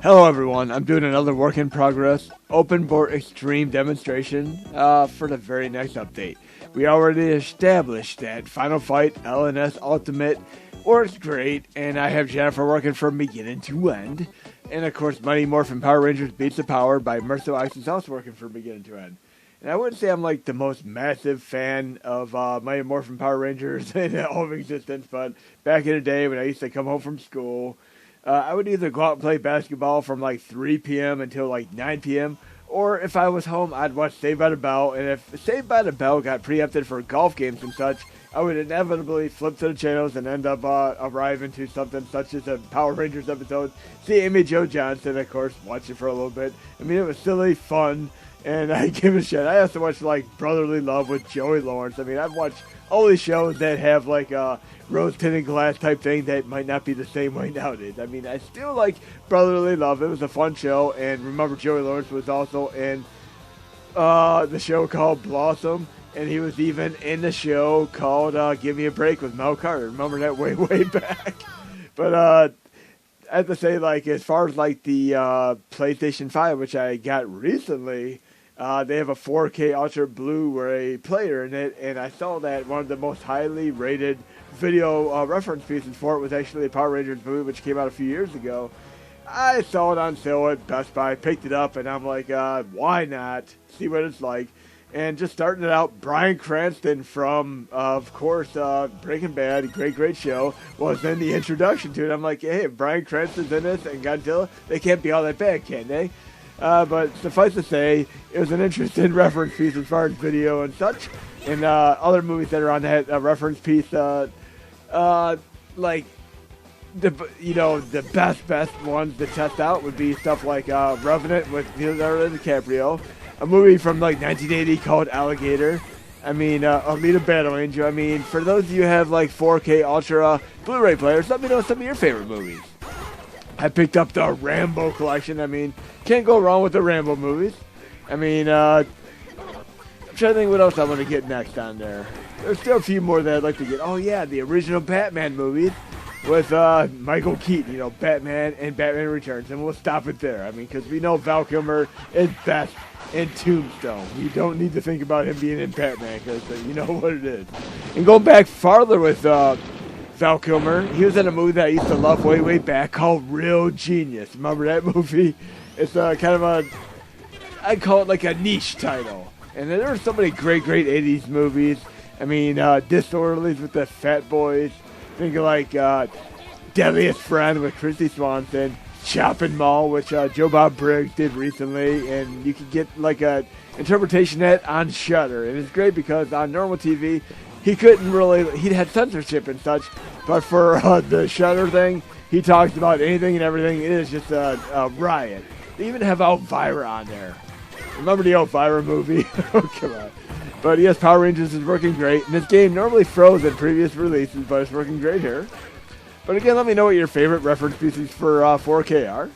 Hello everyone, I'm doing another work in progress OpenBOR Extreme demonstration for the very next update. We already established that Final Fight LNS Ultimate works great, and I have Jennifer working from beginning to end. And of course, Mighty Morphin Power Rangers Beats the Power by Merso-X is also working from beginning to end. And I wouldn't say I'm like the most massive fan of Mighty Morphin Power Rangers in all of existence, but back in the day when I used to come home from school, I would either go out and play basketball from like 3 p.m. until like 9 p.m. Or if I was home, I'd watch Saved by the Bell. And if Saved by the Bell got preempted for golf games and such, I would inevitably flip to the channels and end up arriving to something such as a Power Rangers episode. See Amy Jo Johnson, of course, watch it for a little bit. I mean, it was silly, fun, and I give a shit. I also watched like Brotherly Love with Joey Lawrence. I mean, I've watched all these shows that have like rose-tinted glass type thing that might not be the same way nowadays. I mean, I still like Brotherly Love. It was a fun show, and remember Joey Lawrence was also in the show called Blossom, and he was even in the show called Give Me a Break with Mel Carter. Remember that way, way back? But I have to say, like, as far as like the PlayStation 5, which I got recently, they have a 4K Ultra Blu-ray player in it, and I saw that one of the most highly rated video reference pieces for it was actually a Power Rangers movie, which came out a few years ago. I saw it on sale at Best Buy, picked it up, and I'm like, why not? See what it's like. And just starting it out, Bryan Cranston from, of course, Breaking Bad, great show, was in the introduction to it. I'm like, hey, if Bryan Cranston's in this and Godzilla, they can't be all that bad, can they? But suffice to say, it was an interesting reference piece as far as video and such. And other movies that are on that reference piece, like the best ones to test out would be stuff like Revenant with Leonardo DiCaprio, a movie from like 1980 called Alligator. I mean, Alita Battle Angel. I mean, for those of you who have like 4K Ultra Blu-ray players, let me know some of your favorite movies. I picked up the Rambo collection. I mean, can't go wrong with the Rambo movies. I mean, I'm trying to think what else I want to get next on there. There's still a few more that I'd like to get. Oh, yeah, the original Batman movies with Michael Keaton, Batman and Batman Returns. And we'll stop it there. I mean, because we know Val Kilmer is best in Tombstone. You don't need to think about him being in Batman because you know what it is. And going back farther with Val Kilmer, he was in a movie that I used to love way back called Real Genius. Remember that movie? It's kind of I'd call it like a niche title. And there were so many great 80s movies. I mean, Disorderlies with the Fat Boys. Think of like Deadliest Friend with Christy Swanson. Chopping Mall, which Joe Bob Briggs did recently. And you can get like a interpretation of that on Shudder. And it's great because on normal TV, he had censorship and such. But for the Shudder thing, he talks about anything and everything. It is just a riot. They even have Elvira on there. Remember the Elvira movie? Oh, come on. But yes, Power Rangers is working great. And this game normally froze in previous releases, but it's working great here. But again, let me know what your favorite reference pieces for 4K are.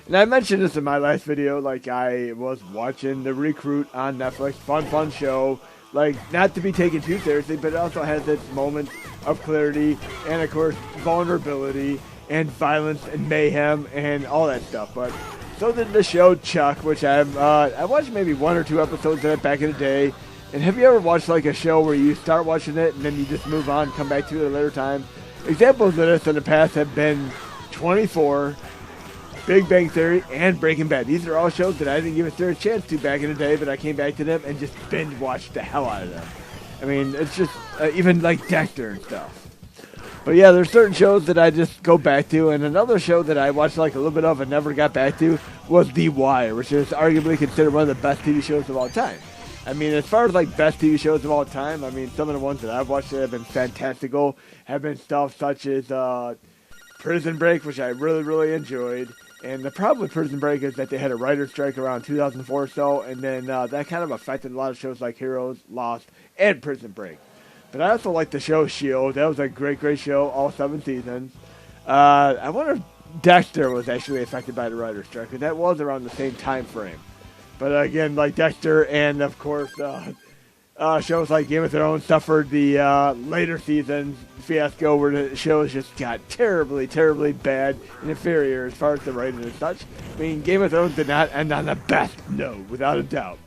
And I mentioned this in my last video, like I was watching The Recruit on Netflix. Fun show. Like, not to be taken too seriously, but it also has its moments of clarity and, of course, vulnerability and violence and mayhem and all that stuff. But so did the show Chuck, which I watched maybe 1 or 2 episodes of it back in the day. And have you ever watched like a show where you start watching it and then you just move on, come back to it at a later time? Examples of this in the past have been 24, Big Bang Theory, and Breaking Bad. These are all shows that I didn't give a serious chance to back in the day, but I came back to them and just binge watched the hell out of them. I mean, it's just even like Dexter and stuff. But yeah, there's certain shows that I just go back to, and another show that I watched like a little bit of and never got back to was The Wire, which is arguably considered one of the best TV shows of all time. I mean, as far as like best TV shows of all time, I mean, some of the ones that I've watched that have been fantastical have been stuff such as Prison Break, which I really enjoyed. And the problem with Prison Break is that they had a writer's strike around 2004 or so, and then that kind of affected a lot of shows like Heroes, Lost, and Prison Break. But I also like the show S.H.I.E.L.D. That was a great show, all 7 seasons. I wonder if Dexter was actually affected by the writer's strike, because that was around the same time frame. But again, like Dexter and, of course, shows like Game of Thrones suffered the later season fiasco where the shows just got terribly, terribly bad and inferior as far as the writing and such. I mean, Game of Thrones did not end on the best note, without a doubt.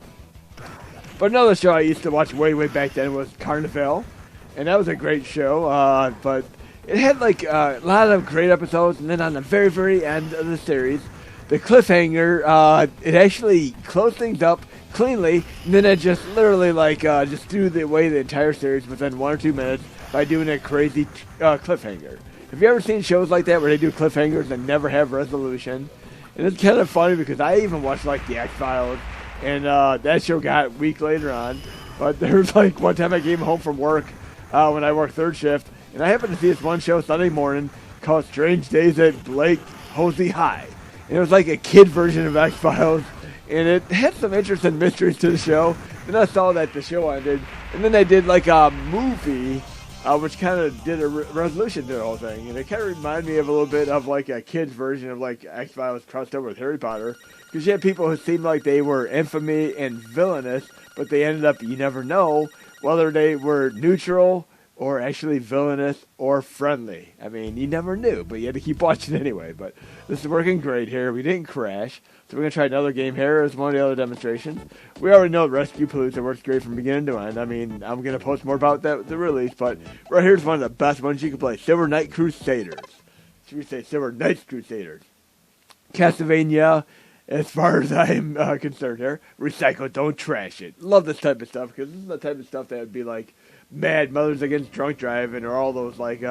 But another show I used to watch way, way back then was Carnival, and that was a great show, but it had like a lot of great episodes, and then on the very, very end of the series, the cliffhanger, it actually closed things up cleanly, and then it just literally like just threw away the entire series within 1 or 2 minutes by doing a crazy cliffhanger. Have you ever seen shows like that where they do cliffhangers and never have resolution? And it's kind of funny because I even watched like the X-Files, and that show got weak later on. But there was like one time I came home from work when I worked third shift, and I happened to see this one show Sunday morning called Strange Days at Blake Hosey High. And it was like a kid version of X-Files, and it had some interesting mysteries to the show. Then I saw that the show ended, and then they did like a movie, which kind of did a resolution to the whole thing. And it kind of reminded me of a little bit of like a kid's version of like X-Files crossed over with Harry Potter. Because you had people who seemed like they were infamy and villainous, but they ended up, you never know, whether they were neutral or actually villainous or friendly. I mean, you never knew, but you had to keep watching anyway. But this is working great here. We didn't crash. So we're going to try another game here as one of the other demonstrations. We already know Rescue-Palooza works great from beginning to end. I mean, I'm going to post more about that the release, but right here's one of the best ones you can play. Silver Knight Crusaders. Should we say Silver Knights Crusaders? Castlevania, as far as I'm concerned here. Recycle, don't trash it. Love this type of stuff, because this is the type of stuff that would be like Mad Mothers Against Drunk Driving, or all those like,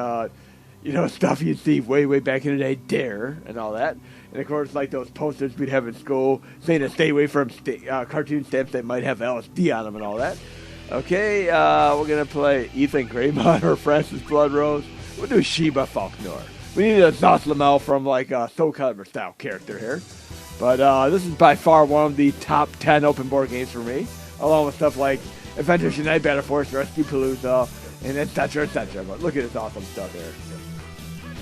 stuff you'd see way, way back in the day, Dare, and all that. And of course, like those posters we'd have in school saying to stay away from cartoon stamps that might have LSD on them and all that. Okay, we're going to play Ethan Greymon or Francis Bloodrose. We'll do Sheba Faulkner. We need a Zoslamel from like a Soul Calibur style character here. But this is by far one of the top 10 open board games for me, along with stuff like Avengers Unite Battle Force, Rescue-Palooza, and etc., etc. But look at this awesome stuff here.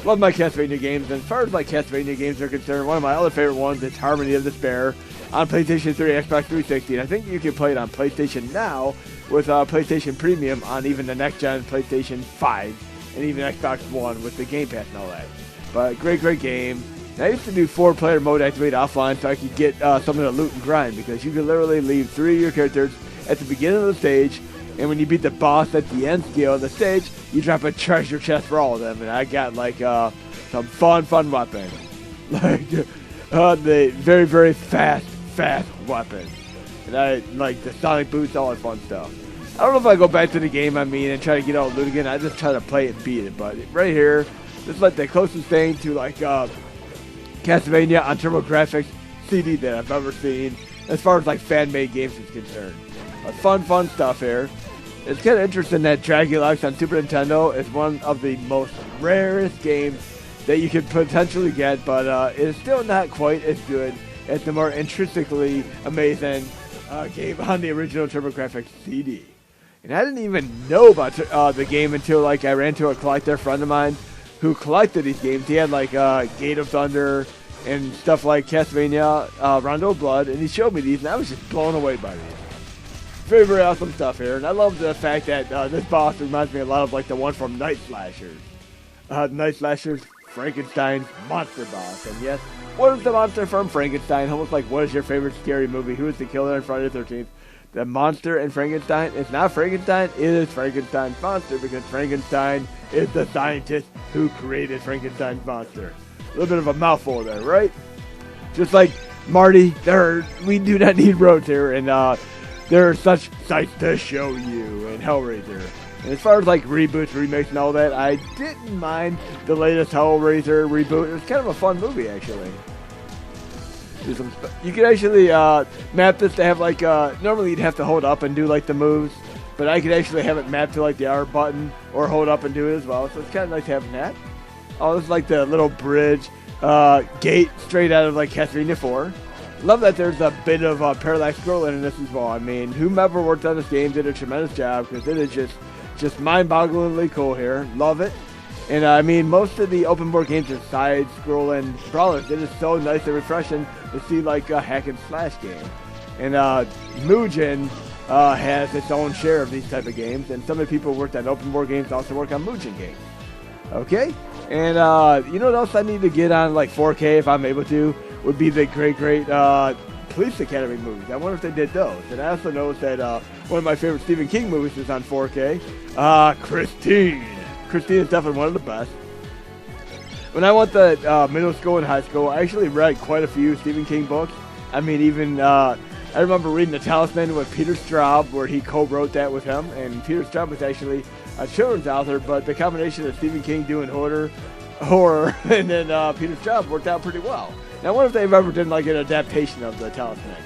Love my Castlevania games, and as far as my Castlevania games are concerned, one of my other favorite ones is Harmony of Despair on PlayStation 3, Xbox 360, and I think you can play it on PlayStation Now with PlayStation Premium on even the next-gen PlayStation 5 and even Xbox One with the Game Pass and all that. But great, great game. And I used to do 4-player mode activate offline so I could get some of the loot and grind, because you could literally leave 3 of your characters at the beginning of the stage, and when you beat the boss at the end scale of the stage, you drop a treasure chest for all of them. And I got like some fun weapons. Like the very, very fast weapons. And I like the sonic boots, all that fun stuff. I don't know if I go back to the game, and try to get all the loot again. I just try to play it and beat it. But right here, this is like the closest thing to like Castlevania on TurboGrafx CD that I've ever seen, as far as like fan-made games is concerned. But fun stuff here. It's kind of interesting that Dragulax on Super Nintendo is one of the most rarest games that you could potentially get, but it is still not quite as good as the more intrinsically amazing game on the original TurboGrafx CD. And I didn't even know about the game until like I ran into a collector friend of mine who collected these games. He had like Gate of Thunder and stuff like Castlevania, Rondo of Blood, and he showed me these, and I was just blown away by these. Very, very awesome stuff here, and I love the fact that this boss reminds me a lot of like the one from Night Slashers. Night Slashers, Frankenstein's monster boss, and yes, what is the monster from Frankenstein? Almost like, what is your favorite scary movie? Who is the killer on Friday the 13th? The monster in Frankenstein is not Frankenstein, it is Frankenstein's monster, because Frankenstein is the scientist who created Frankenstein's monster. A little bit of a mouthful there, right? Just like Marty, we do not need roads here, and there are such sights to show you in Hellraiser. And as far as like reboots, remakes, and all that, I didn't mind the latest Hellraiser reboot. It was kind of a fun movie, actually. You can actually map this to have like, normally you'd have to hold up and do like the moves, but I could actually have it mapped to like the R button or hold up and do it as well. So it's kind of nice having that. Oh, this is like the little bridge gate straight out of like Castlevania 4. Love that there's a bit of parallax scrolling in this as well. I mean, whomever worked on this game did a tremendous job, because it is just mind-bogglingly cool here. Love it. And I mean, most of the open board games are side-scrolling brawlers. It is so nice and refreshing to see like a hack and slash game. And Mugen has its own share of these type of games, and some of the people who worked on OpenBOR games also work on Mutant games. Okay, and you know what else I need to get on like 4K if I'm able to would be the great Police Academy movies. I wonder if they did those. And I also noticed that one of my favorite Stephen King movies is on 4K. Christine. Christine is definitely one of the best. When I went to middle school and high school, I actually read quite a few Stephen King books. I mean, even I remember reading The Talisman with Peter Straub, where he co-wrote that with him. And Peter Straub was actually a children's author, but the combination of Stephen King doing horror, and then Peter Straub worked out pretty well. Now, I wonder if they've ever done like an adaptation of The Talisman.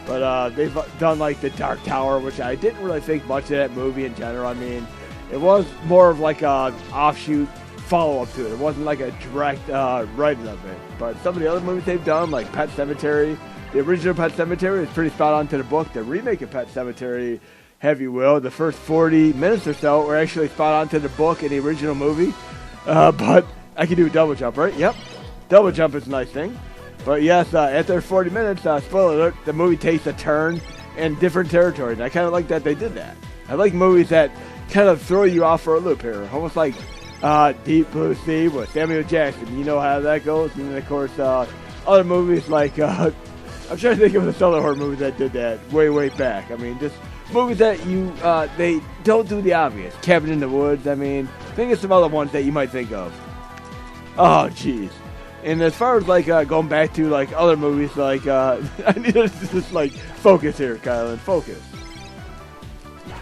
But they've done like The Dark Tower, which I didn't really think much of that movie in general. I mean, it was more of like a offshoot follow-up to it. It wasn't like a direct writing of it. But some of the other movies they've done, like Pet Sematary, the original Pet Sematary is pretty spot on to the book. The remake of Pet Sematary, have you will, the first 40 minutes or so were actually spot on to the book and the original movie. But I can do a double jump, right? Yep. Double jump is a nice thing. But yes, after 40 minutes, spoiler alert, the movie takes a turn in different territory. And I kind of like that they did that. I like movies that kind of throw you off for a loop here. Almost like Deep Blue Sea with Samuel Jackson. You know how that goes. And then, of course, other movies like, I'm trying to think of this other horror movie that did that way back. I mean, just movies that they don't do the obvious. Cabin in the Woods, I mean, think of some other ones that you might think of. Oh, jeez. And as far as like going back to like other movies, like I need to just like focus here, Kylan, focus.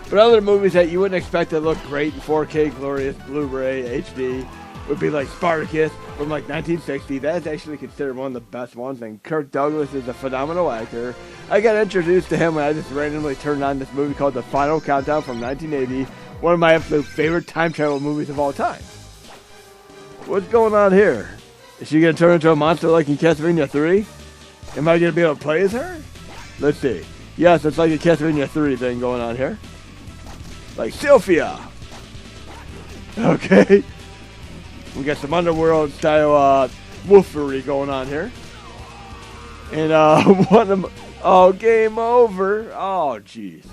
But other movies that you wouldn't expect to look great in 4K, glorious Blu-ray, HD, would be like Spartacus from like 1960. That's actually considered one of the best ones, and Kirk Douglas is a phenomenal actor. I got introduced to him when I just randomly turned on this movie called The Final Countdown from 1980, one of my absolute favorite time travel movies of all time. What's going on here? Is she going to turn into a monster like in Castlevania 3? Am I going to be able to play as her? Let's see. Yes, it's like a Castlevania 3 thing going on here. Like Sylphia. Okay. We got some underworld style wolfery going on here. And oh, game over. Oh, jeez.